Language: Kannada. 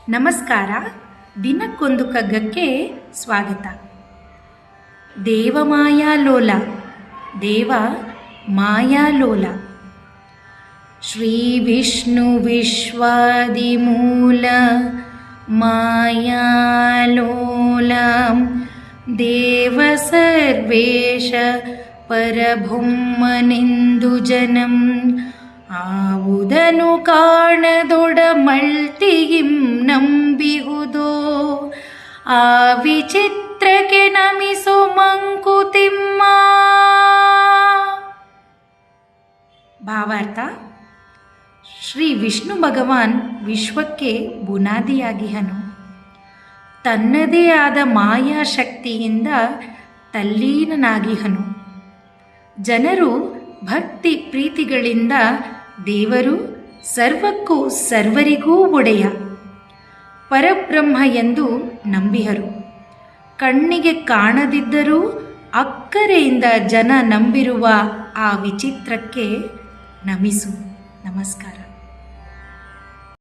ನಮಸ್ಕಾರ. ದಿನಕ್ಕೊಂದು ಕಗ್ಗಕ್ಕೆ ಸ್ವಾಗತ. ದೇವ ಮಾಯಾಲೋಲ, ದೇವ ಮಾಯಾಲೋಲ. ಶ್ರೀ ವಿಷ್ಣು ವಿಶ್ವಾದಿಮೂಲ ಮಾಯಾಲೋಲ, ದೇವ ಸರ್ವೇಶ ಪರಬ್ರಹ್ಮನೆಂದು ಜನಂ ಆವುದನು ಕಾಣದೊಡ ಮಳ್ತಿಯಿಂ ನಂಬಿಹುದೋ, ಆ ವಿಚಿತ್ರಕ್ಕೆ ನಮಿಸು ಮಂಕುತಿಮ್ಮ. ಭಾವಾರ್ಥ: ಶ್ರೀ ವಿಷ್ಣು ಭಗವಾನ್ ವಿಶ್ವಕ್ಕೆ ಬುನಾದಿಯಾಗಿಹನು. ತನ್ನದೇ ಆದ ಮಾಯಾಶಕ್ತಿಯಿಂದ ತಲ್ಲೀನನಾಗಿಹನು. ಜನರು ಭಕ್ತಿ ಪ್ರೀತಿಗಳಿಂದ ದೇವರು ಸರ್ವಕ್ಕೂ ಸರ್ವರಿಗೂ ಒಡೆಯ ಪರಬ್ರಹ್ಮ ಎಂದು ನಂಬಿಹರು. ಕಣ್ಣಿಗೆ ಕಾಣದಿದ್ದರೂ ಅಕ್ಕರೆಯಿಂದ ಜನ ನಂಬಿರುವ ಆ ವಿಚಿತ್ರಕ್ಕೆ ನಮಿಸು. ನಮಸ್ಕಾರ.